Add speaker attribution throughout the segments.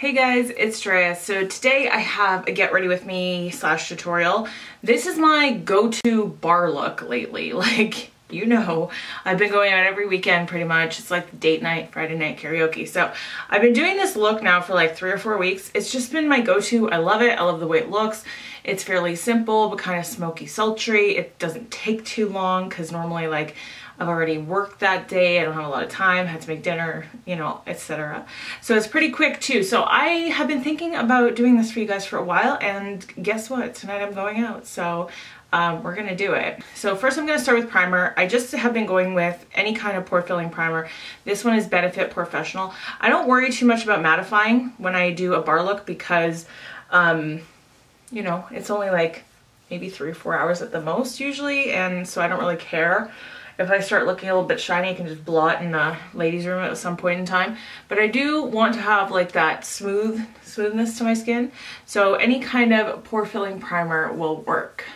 Speaker 1: Hey guys, it's Drea. So today I have a get ready with me / tutorial. This is my go-to bar look lately. Like, you know, I've been going out every weekend pretty much. It's like the date night, Friday night karaoke. So I've been doing this look now for like 3 or 4 weeks. It's just been my go-to. I love it. I love the way it looks. It's fairly simple, but kind of smoky sultry. It doesn't take too long because normally like I've already worked that day. I don't have a lot of time, had to make dinner, you know, etc. So it's pretty quick too. So I have been thinking about doing this for you guys for a while, and guess what? Tonight I'm going out. So we're gonna do it. So first I'm gonna start with primer. I just have been going with any kind of pore filling primer. This one is Benefit Professional. I don't worry too much about mattifying when I do a bar look because, you know, it's only like maybe 3 or 4 hours at the most usually, and so I don't really care. If I start looking a little bit shiny, I can just blot in the ladies' room at some point in time. But I do want to have like that smoothness to my skin. So any kind of pore filling primer will work.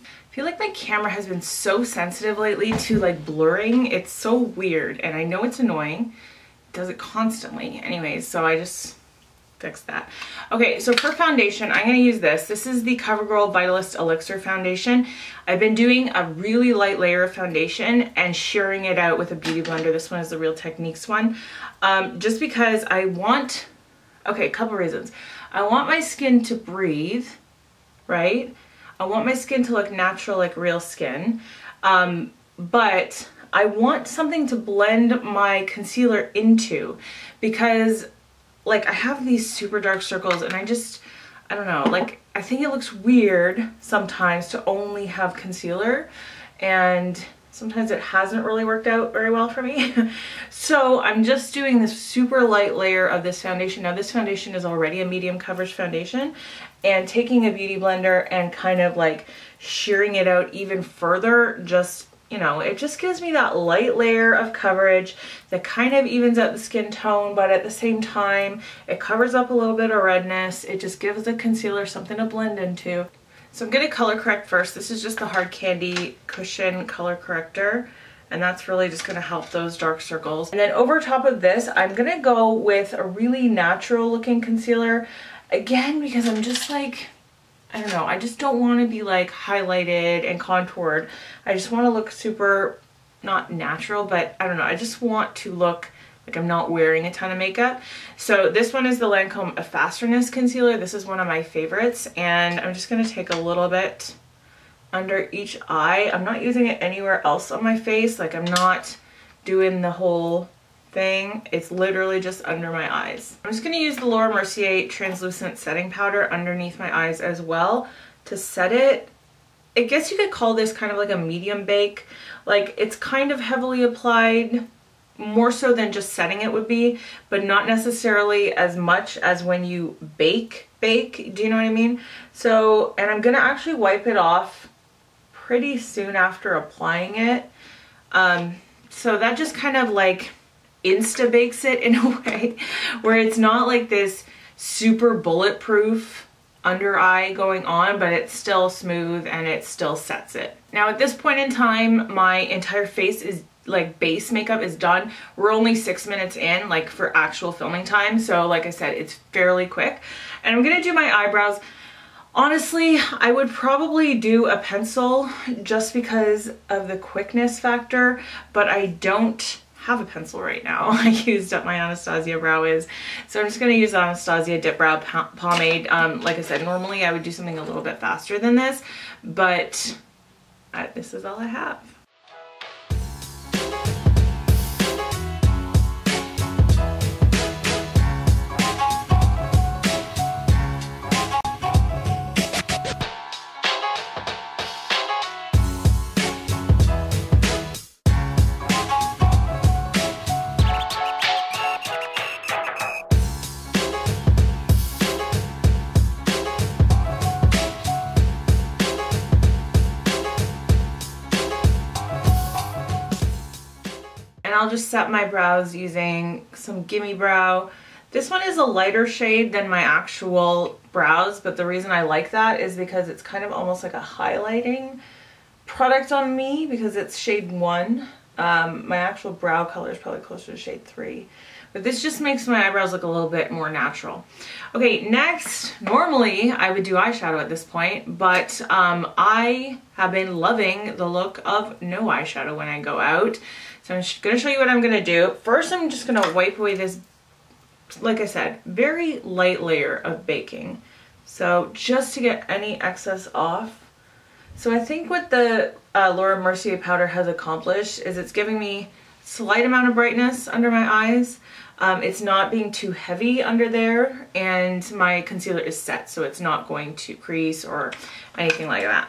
Speaker 1: I feel like my camera has been so sensitive lately to like blurring. It's so weird, and I know it's annoying. It does it constantly. Anyways, so I just fix that. Okay, so for foundation, I'm going to use this. This is the CoverGirl Vitalist Elixir Foundation. I've been doing a really light layer of foundation and shearing it out with a beauty blender. This one is the Real Techniques one. Just because I want, okay, a couple reasons. I want my skin to breathe, right? I want my skin to look natural like real skin. But I want something to blend my concealer into, because like I have these super dark circles and I don't know, like I think it looks weird sometimes to only have concealer, and sometimes it hasn't really worked out very well for me. So I'm just doing this super light layer of this foundation. Now this foundation is already a medium coverage foundation, and taking a beauty blender and kind of like shearing it out even further, just, you know, it just gives me that light layer of coverage that kind of evens out the skin tone, but at the same time, it covers up a little bit of redness. It just gives the concealer something to blend into. So I'm going to color correct first. This is just the Hard Candy Cushion Color Corrector, and that's really just going to help those dark circles. And then over top of this, I'm going to go with a really natural looking concealer, again, because I'm just like, I don't know, I just don't want to be like highlighted and contoured. I just want to look super, not natural, but I don't know, I just want to look like I'm not wearing a ton of makeup. So this one is the Lancome Fasterness Concealer. This is one of my favorites, and I'm just going to take a little bit under each eye. I'm not using it anywhere else on my face, like I'm not doing the whole thing. It's literally just under my eyes. I'm just going to use the Laura Mercier translucent setting powder underneath my eyes as well to set it. I guess you could call this kind of like a medium bake. Like it's kind of heavily applied, more so than just setting it would be, but not necessarily as much as when you bake. Do you know what I mean? So, and I'm going to actually wipe it off pretty soon after applying it. So that just kind of like insta bakes it in a way where it's not like this super bulletproof under eye going on, but it's still smooth and it still sets it. Now at this point in time, my entire face is like base makeup is done. We're only 6 minutes in, like for actual filming time, so like I said, it's fairly quick. And I'm gonna do my eyebrows. Honestly, I would probably do a pencil just because of the quickness factor, but I don't have a pencil right now. I used up my Anastasia Brow Wiz, so I'm just going to use Anastasia Dip Brow Pomade. Like I said, normally I would do something a little bit faster than this, but this is all I have. And I'll just set my brows using some Gimme Brow. This one is a lighter shade than my actual brows, but the reason I like that is because it's kind of almost like a highlighting product on me because it's shade 1. My actual brow color is probably closer to shade 3. but this just makes my eyebrows look a little bit more natural. Okay, next, normally I would do eyeshadow at this point, but I have been loving the look of no eyeshadow when I go out. So I'm gonna show you what I'm gonna do. First, I'm just gonna wipe away this, like I said, very light layer of baking. So just to get any excess off. So I think what the Laura Mercier powder has accomplished is it's giving me a slight amount of brightness under my eyes. It's not being too heavy under there, and my concealer is set, so it's not going to crease or anything like that.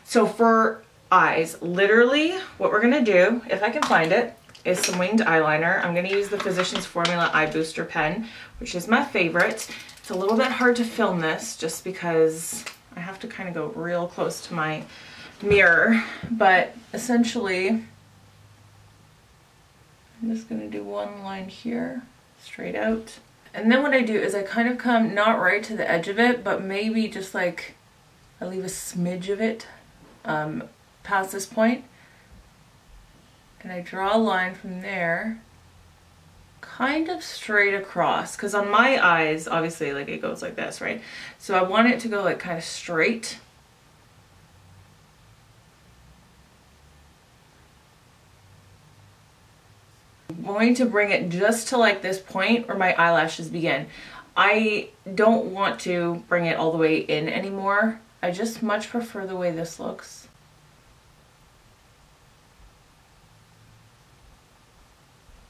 Speaker 1: So for eyes, literally what we're gonna do, if I can find it, is some winged eyeliner. I'm gonna use the Physicians Formula Eye Booster pen, which is my favorite. It's a little bit hard to film this just because I have to kind of go real close to my mirror, but essentially I'm just gonna do one line here, straight out. And then what I do is I kind of come not right to the edge of it, but maybe just like I leave a smidge of it past this point. And I draw a line from there, kind of straight across, because on my eyes, obviously, like it goes like this, right? So I want it to go like kind of straight. I'm going to bring it just to like this point where my eyelashes begin. I don't want to bring it all the way in anymore. I just much prefer the way this looks.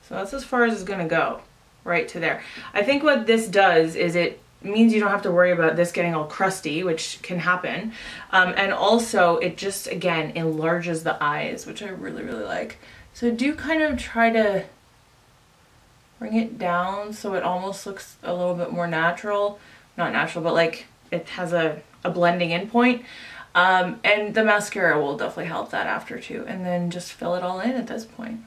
Speaker 1: So that's as far as it's gonna go, right to there. I think what this does is it means you don't have to worry about this getting all crusty, which can happen. And also it just, again, enlarges the eyes, which I really, really like. So do kind of try to bring it down so it almost looks a little bit more natural. Not natural, but like it has a blending in point. And the mascara will definitely help that after too. And then just fill it all in at this point.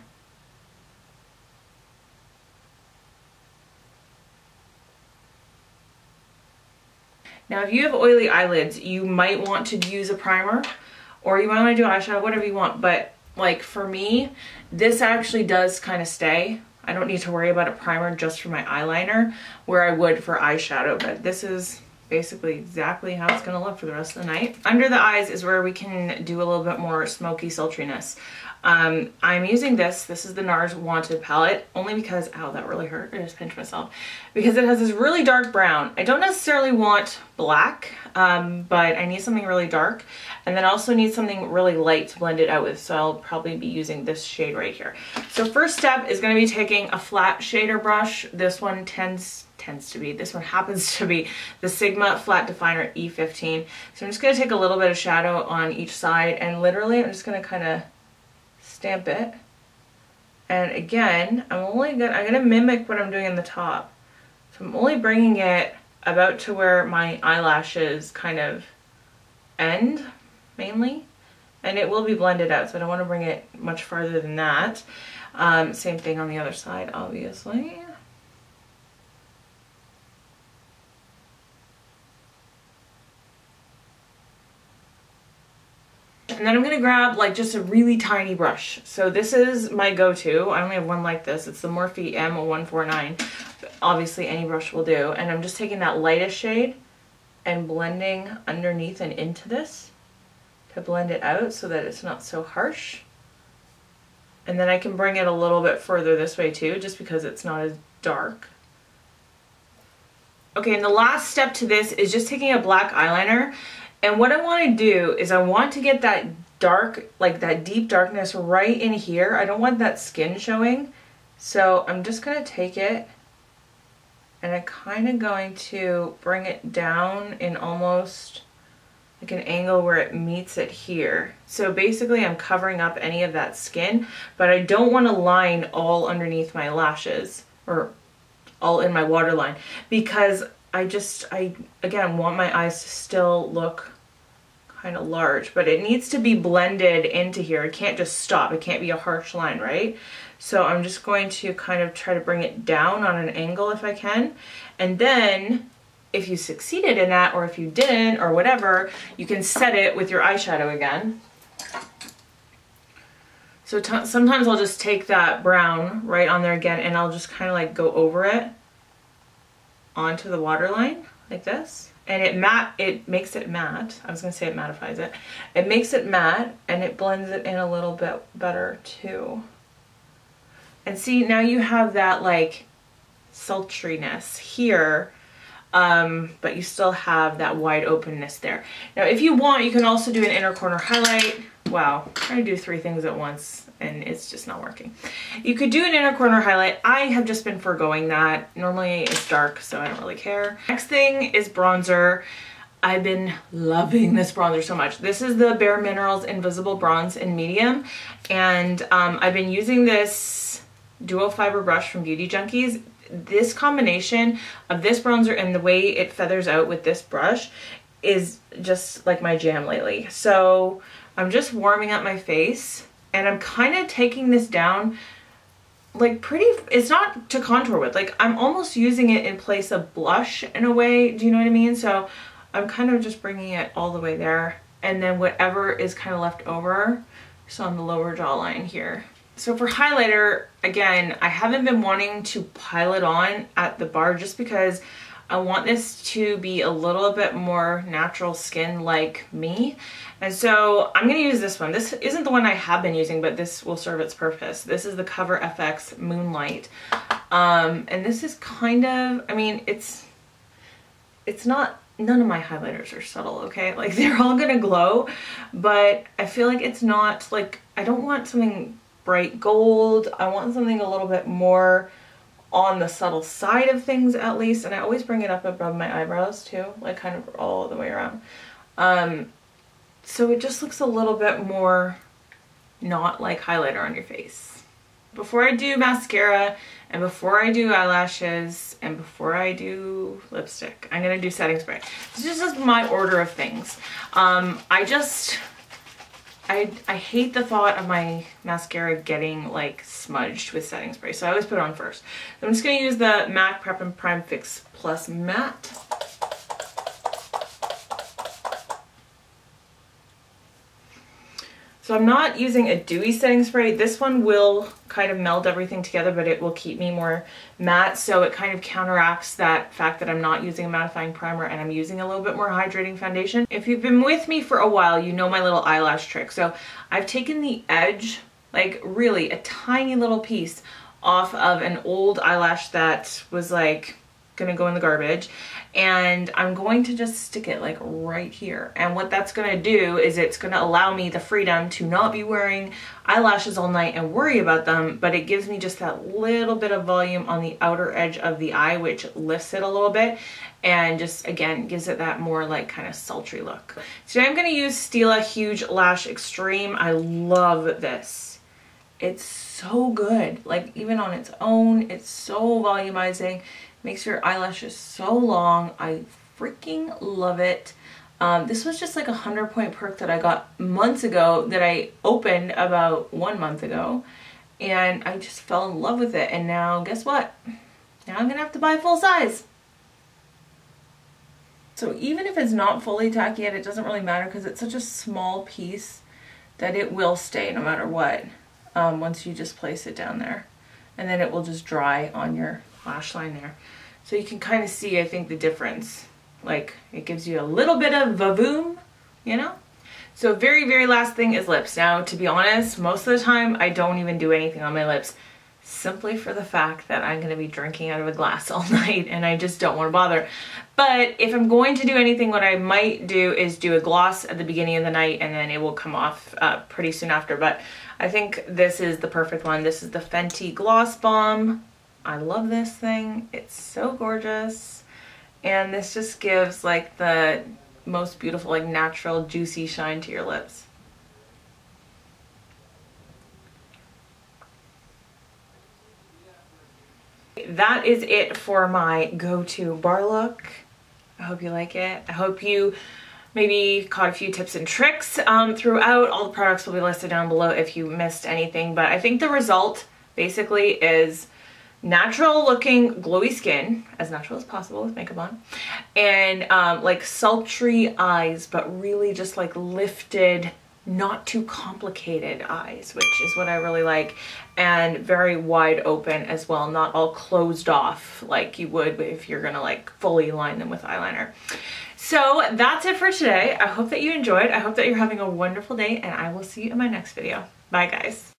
Speaker 1: Now, if you have oily eyelids, you might want to use a primer, or you might want to do eyeshadow, whatever you want. But like for me, this actually does kind of stay. I don't need to worry about a primer just for my eyeliner, where I would for eyeshadow. But this is basically exactly how it's going to look for the rest of the night. Under the eyes is where we can do a little bit more smoky sultriness. I'm using this is the NARS Wanted palette, only because, ow, that really hurt, I just pinched myself, because it has this really dark brown. I don't necessarily want black, but I need something really dark, and then also need something really light to blend it out with, so I'll probably be using this shade right here. So first step is going to be taking a flat shader brush. This one this one happens to be the Sigma Flat Definer E15. So I'm just going to take a little bit of shadow on each side, and literally I'm just going to kind of stamp it. And again, I'm gonna mimic what I'm doing in the top. So I'm only bringing it about to where my eyelashes kind of end, mainly, and it will be blended out, so I don't want to bring it much farther than that. Same thing on the other side, obviously. And then I'm going to grab like just a really tiny brush. So this is my go-to. I only have one like this. It's the Morphe M149. Obviously any brush will do. And I'm just taking that lightest shade and blending underneath and into this to blend it out so that it's not so harsh. And then I can bring it a little bit further this way too, just because it's not as dark. Okay, and the last step to this is just taking a black eyeliner. And what I want to do is I want to get that dark, like that deep darkness right in here. I don't want that skin showing. So I'm just going to take it and I'm kind of going to bring it down in almost like an angle where it meets it here. So basically I'm covering up any of that skin, but I don't want to line all underneath my lashes or all in my waterline, because I again want my eyes to still look kind of large, but it needs to be blended into here. It can't just stop. It can't be a harsh line, right? So I'm just going to kind of try to bring it down on an angle if I can. And then if you succeeded in that, or if you didn't, or whatever, you can set it with your eyeshadow again. So sometimes I'll just take that brown right on there again and I'll just kind of like go over it onto the waterline like this. And it makes it matte. I was gonna say it mattifies it. It makes it matte and it blends it in a little bit better too. And see, now you have that like sultriness here, but you still have that wide openness there. Now, if you want, you can also do an inner corner highlight. Wow, I'm trying to do 3 things at once and it's just not working. You could do an inner corner highlight. I have just been foregoing that. Normally it's dark, so I don't really care. Next thing is bronzer. I've been loving this bronzer so much. This is the Bare Minerals Invisible Bronze in medium, and I've been using this dual fiber brush from Beauty Junkies. This combination of this bronzer and the way it feathers out with this brush is just like my jam lately. So I'm just warming up my face and I'm kind of taking this down like it's not to contour with, like I'm almost using it in place of blush in a way, do you know what I mean? So I'm kind of just bringing it all the way there, and then whatever is kind of left over, so on the lower jawline here. So for highlighter, again, I haven't been wanting to pile it on at the bar just because I want this to be a little bit more natural skin like me. And so I'm going to use this one. This isn't the one I have been using, but this will serve its purpose. This is the Cover FX Moonlight. And this is kind of, I mean, it's not, none of my highlighters are subtle, okay? Like they're all going to glow, but I feel like it's not like, I don't want something bright gold. I want something a little bit more on the subtle side of things at least. And I always bring it up above my eyebrows too, like kind of all the way around. So it just looks a little bit more not like highlighter on your face. Before I do mascara and before I do eyelashes and before I do lipstick, I'm gonna do setting spray. This is just my order of things. I hate the thought of my mascara getting like smudged with setting spray, so I always put it on first. I'm just gonna use the MAC Prep and Prime Fix Plus Matte. So I'm not using a dewy setting spray. This one will kind of meld everything together, but it will keep me more matte, so it kind of counteracts that fact that I'm not using a mattifying primer and I'm using a little bit more hydrating foundation. If you've been with me for a while, you know my little eyelash trick. So I've taken the edge, like really a tiny little piece off of an old eyelash that was like gonna go in the garbage, and I'm going to just stick it like right here. And what that's gonna do is it's gonna allow me the freedom to not be wearing eyelashes all night and worry about them, but it gives me just that little bit of volume on the outer edge of the eye, which lifts it a little bit and just again gives it that more like kind of sultry look. Today I'm gonna use Stila Huge Lash Extreme. I love this. It's so good, like even on its own, it's so volumizing. Makes your eyelashes so long. I freaking love it. This was just like a 100-point perk that I got months ago that I opened about 1 month ago, and I just fell in love with it. And now guess what? Now I'm gonna have to buy full size. So even if it's not fully tacky yet, it doesn't really matter because it's such a small piece that it will stay no matter what once you just place it down there. And then it will just dry on your lash line there. So you can kind of see, I think, the difference. Like, it gives you a little bit of vavoom, you know? So very, very last thing is lips. Now, to be honest, most of the time, I don't even do anything on my lips, simply for the fact that I'm going to be drinking out of a glass all night, and I just don't want to bother. But if I'm going to do anything, what I might do is do a gloss at the beginning of the night, and then it will come off pretty soon after. But I think this is the perfect one. This is the Fenty Gloss Bomb. I love this thing. It's so gorgeous. And this just gives like the most beautiful, like natural, juicy shine to your lips. That is it for my go-to bar look. I hope you like it. I hope you maybe caught a few tips and tricks throughout. All the products will be listed down below if you missed anything. But I think the result basically is natural looking glowy skin, as natural as possible with makeup on, and like sultry eyes, but really just like lifted not too complicated eyes, which is what I really like, and very wide open as well, not all closed off like you would if you're gonna like fully line them with eyeliner. So that's it for today. I hope that you enjoyed. I hope that you're having a wonderful day, and I will see you in my next video. Bye guys.